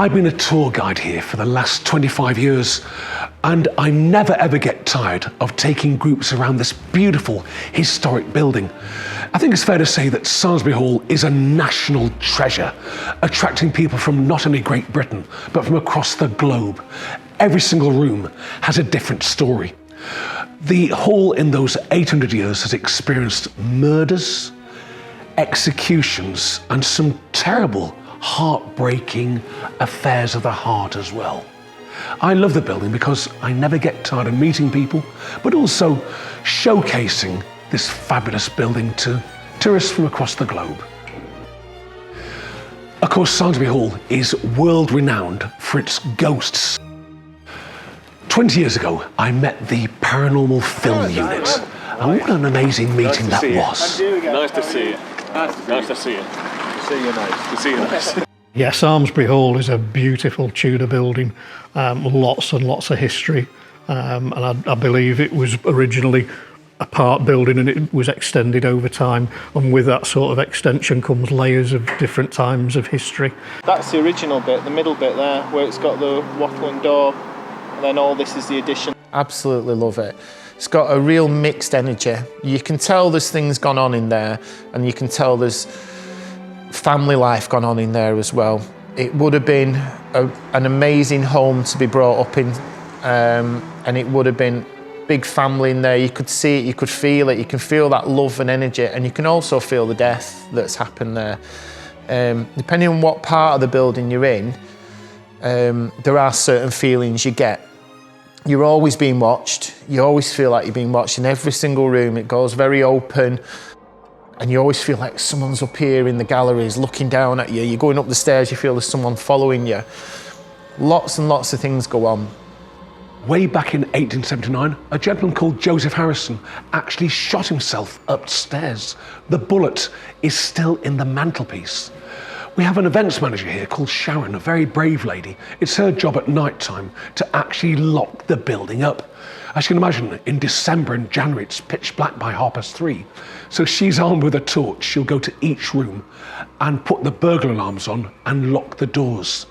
I've been a tour guide here for the last 25 years, and I never ever get tired of taking groups around this beautiful historic building. I think it's fair to say that Samlesbury Hall is a national treasure, attracting people from not only Great Britain, but from across the globe. Every single room has a different story. The hall in those 800 years has experienced murders, executions, and some terrible, heartbreaking affairs of the heart as well. I love the building because I never get tired of meeting people, but also showcasing this fabulous building to tourists from across the globe. Of course, Samlesbury Hall is world-renowned for its ghosts. 20 years ago, I met the Paranormal film unit, and what an amazing meeting that was. Nice to see you. Nice to see you. To see you nice. Yeah, Samlesbury Hall is a beautiful Tudor building, lots and lots of history, and I believe it was originally a part building and it was extended over time, and with that sort of extension comes layers of different times of history. That's the original bit, the middle bit there, where it's got the wattling door, and then all this is the addition. Absolutely love it. It's got a real mixed energy. You can tell there's things gone on in there, and you can tell there's family life gone on in there as well. It would have been an amazing home to be brought up in, and it would have been big family in there. You could see it, you could feel it, you can feel that love and energy, and you can also feel the death that's happened there. Depending on what part of the building you're in, there are certain feelings you get. You're always being watched. You always feel like you're being watched in every single room. It goes very open, and you always feel like someone's up here in the galleries looking down at you. You're going up the stairs, you feel there's someone following you. Lots and lots of things go on. Way back in 1879, a gentleman called Joseph Harrison actually shot himself upstairs. The bullet is still in the mantelpiece. We have an events manager here called Sharon, a very brave lady. It's her job at night time to actually lock the building up. As you can imagine, in December and January, it's pitch black by 3:30. So she's armed with a torch. She'll go to each room and put the burglar alarms on and lock the doors.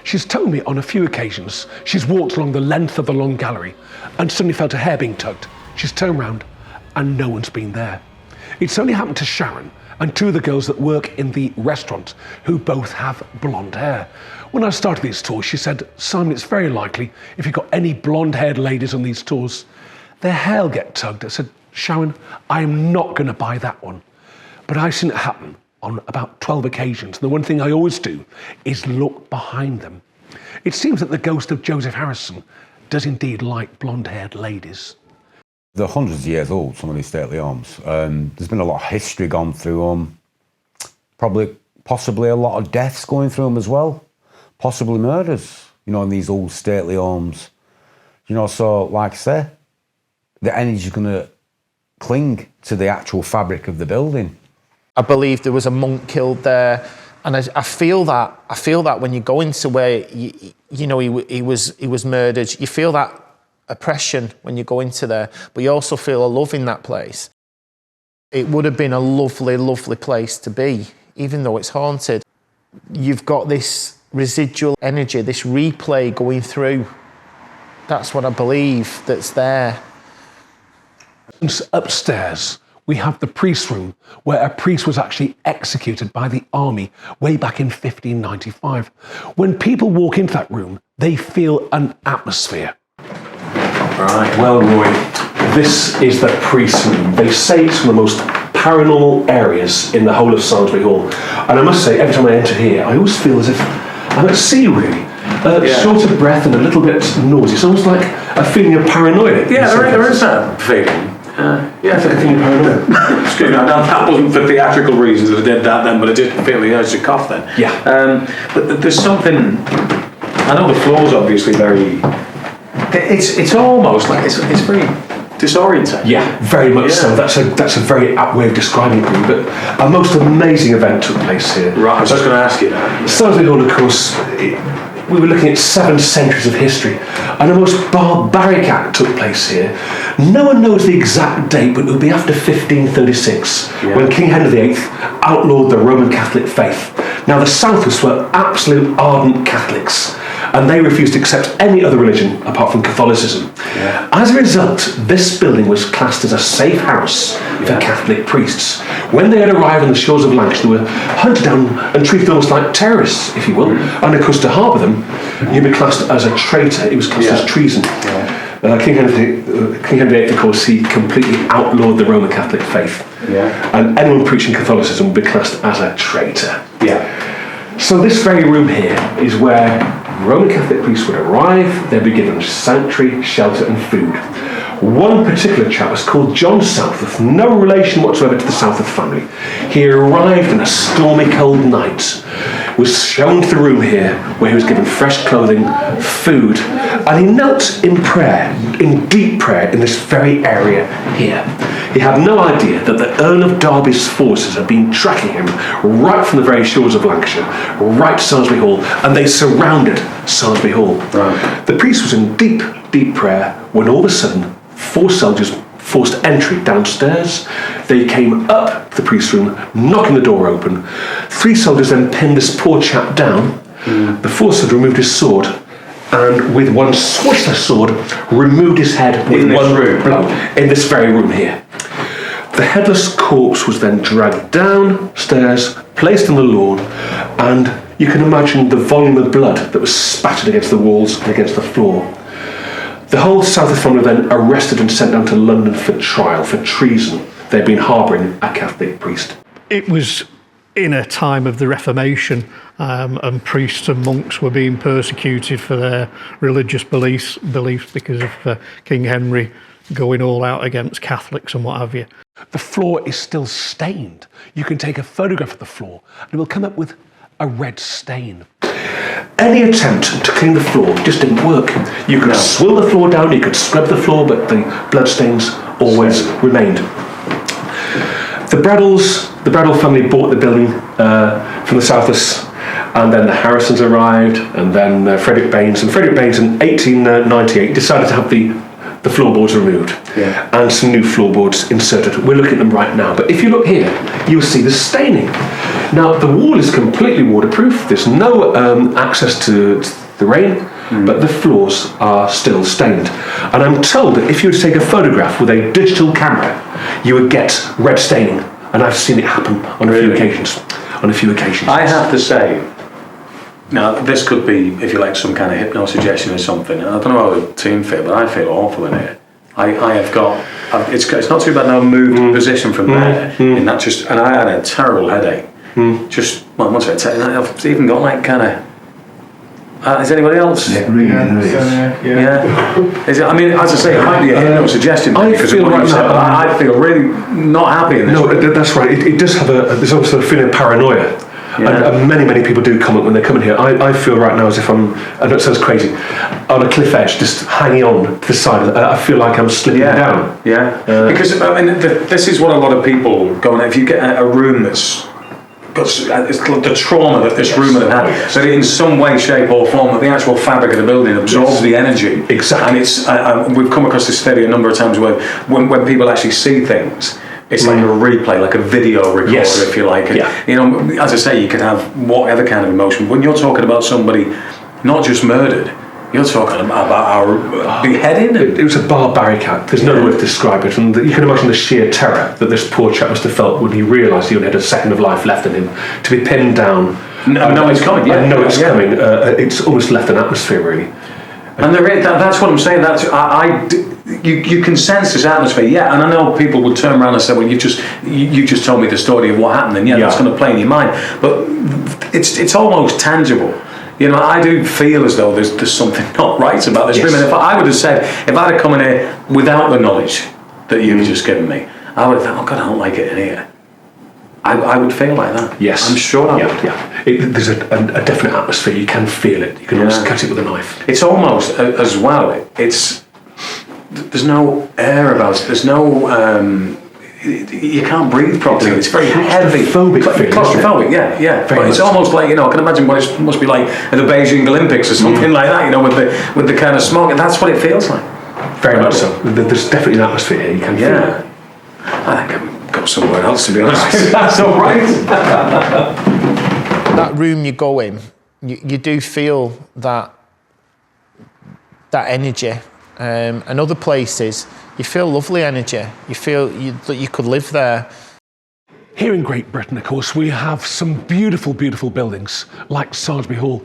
She's told me on a few occasions she's walked along the length of the long gallery and suddenly felt her hair being tugged. She's turned round and no one's been there. It's only happened to Sharon and two of the girls that work in the restaurant who both have blonde hair. When I started these tours, she said, "Simon, it's very likely if you've got any blonde-haired ladies on these tours, their hair will get tugged." I said, "Sharon, I am not going to buy that one." But I've seen it happen on about 12 occasions. And the one thing I always do is look behind them. It seems that the ghost of Joseph Harrison does indeed like blonde-haired ladies. They're hundreds of years old, some of these stately homes. There's been a lot of history gone through them. Possibly a lot of deaths going through them as well. Possibly murders, you know, in these old stately homes. You know, so like I say, the energy's going to cling to the actual fabric of the building. I believe there was a monk killed there, and I feel that. I feel that when you go into where you know he was murdered, you feel that oppression when you go into there, but you also feel a love in that place. It would have been a lovely, lovely place to be, even though it's haunted. You've got this residual energy, this replay going through. That's what I believe that's there. Upstairs, we have the priest room, where a priest was actually executed by the army way back in 1595. When people walk into that room, they feel an atmosphere. Right, well, Roy, this is the priest room. They say it's one of the most paranormal areas in the whole of Samlesbury Hall. And I must say, every time I enter here, I always feel as if I'm at sea, really. Short of breath and a little bit nauseous. It's almost like a feeling of paranoia. Yeah, there is that feeling. Yeah, it's like a feeling of paranoia. Excuse me, that wasn't for theatrical reasons I did that then, but I did feel the urge to cough then. Yeah. But there's something, I know the floor's obviously very, it's almost like, it's very disorientating. Yeah, very much so. That's a very apt way of describing it, really. But a most amazing event took place here. Right, I was just going to ask you that. Samlesbury Hall, of course, we were looking at 7 centuries of history, and a most barbaric act took place here. No one knows the exact date, but it will be after 1536, when King Henry VIII outlawed the Roman Catholic faith. Now, the Southists were absolute ardent Catholics, and they refused to accept any other religion apart from Catholicism. Yeah. As a result, this building was classed as a safe house for Catholic priests. When they had arrived on the shores of Lancashire, they were hunted down and treated almost like terrorists, if you will. And of course, to harbour them, you'd be classed as a traitor. It was classed as treason. King Henry VIII, of course, he completely outlawed the Roman Catholic faith. And anyone preaching Catholicism would be classed as a traitor. So this very room here is where Roman Catholic priests would arrive. They'd be given sanctuary, shelter and food. One particular chap was called John Southworth, no relation whatsoever to the Southworth family. He arrived on a stormy cold night, was shown to the room here where he was given fresh clothing, food, and he knelt in prayer, in deep prayer, in this very area here. He had no idea that the Earl of Derby's forces had been tracking him right from the very shores of Lancashire, right to Samlesbury Hall, and they surrounded Samlesbury Hall. The priest was in deep, deep prayer when all of a sudden 4 soldiers forced entry downstairs. They came up to the priest's room, knocking the door open. 3 soldiers then pinned this poor chap down. The 4th soldier removed his sword, and with one swish of the sword, removed his head with one blow in this very room here. The headless corpse was then dragged downstairs, placed on the lawn, and you can imagine the volume of blood that was spattered against the walls and against the floor. The whole Southworth family were then arrested and sent down to London for trial for treason. They'd been harbouring a Catholic priest. It was in a time of the Reformation, and priests and monks were being persecuted for their religious beliefs because of King Henry going all out against Catholics and what have you. The floor is still stained. You can take a photograph of the floor and it will come up with a red stain. Any attempt to clean the floor just didn't work. You could swill the floor down, you could scrub the floor, but the bloodstains always remained. The Bradell family bought the building from the Southworths, and then the Harrisons arrived, and then Frederick Baines. And Frederick Baines in 1898 decided to have the floorboards removed and some new floorboards inserted. We're looking at them right now, but if you look here, you'll see the staining. Now, the wall is completely waterproof. There's no access to the rain, but the floors are still stained. And I'm told that if you were to take a photograph with a digital camera, you would get red staining. And I've seen it happen on a few occasions. I have to say, now this could be, if you like, some kind of hypno-suggestion or something. I don't know how the team feel, but I feel awful in here. It's not too bad now. I've moved position from there, and that and I had a terrible headache. I've even got like kind of. Is anybody else? It really is. Is it, I mean, as I say, it might be a suggestion because of what you said, but I feel really not happy in this. No, that's right. It does have there's also a feeling of paranoia. And many people do comment when they come in here. I feel right now as if I know it sounds crazy, on a cliff edge, just hanging on to the side. I feel like I'm slipping down. Because I mean, this is what a lot of people go on. If you get a room that's got the trauma that this room had, that in some way, shape or form, that the actual fabric of the building absorbs the energy. Exactly. And it's we've come across this theory a number of times where when people actually see things, it's like a replay, like a video recorder, if you like. And, you know, as I say, you can have whatever kind of emotion. When you're talking about somebody not just murdered, you're talking about our beheading. It was a barbaric act. There's no way to describe it. And you can imagine the sheer terror that this poor chap must have felt when he realised he only had a second of life left in him. To be pinned down. I know it's coming. I know it's coming. It's almost left an atmosphere, really. And that's what I'm saying. You can sense this atmosphere, and I know people would turn around and say, "Well, you just told me the story of what happened," and that's going to play in your mind. But it's almost tangible. You know, I do feel as though there's something not right about this room. And if I would have said, if I'd have come in here without the knowledge that you've just given me, I would have thought, "Oh God, I don't like it in here." I would feel like that. Yes, I'm sure I would. There's a definite atmosphere. You can feel it. You can almost cut it with a knife. It's almost as well. There's no air about it. There's no. You can't breathe properly. It's very heavy. Claustrophobic. Yeah. But it's almost like, you know, I can imagine what it must be like at the Beijing Olympics or something like that. You know, with the kind of smoke, and that's what it feels like. Very much so. There's definitely an atmosphere here. You can feel it. I think I'm go somewhere else, to be honest. That's all right. that room you go in, you do feel that energy. And other places, you feel lovely energy. You feel that you could live there. Here in Great Britain, of course, we have some beautiful, beautiful buildings, like Samlesbury Hall.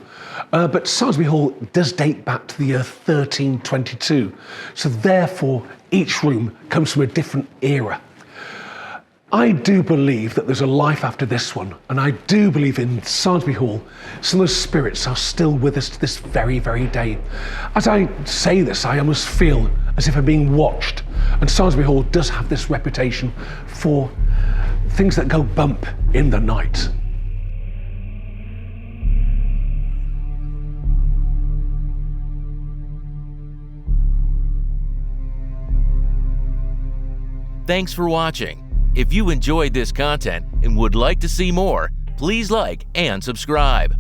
But Samlesbury Hall does date back to the year 1322. So therefore, each room comes from a different era. I do believe that there's a life after this one, and I do believe in Samlesbury Hall, some of those spirits are still with us to this very, very day. As I say this, I almost feel as if I'm being watched, and Samlesbury Hall does have this reputation for things that go bump in the night. Thanks for watching. If you enjoyed this content and would like to see more, please like and subscribe.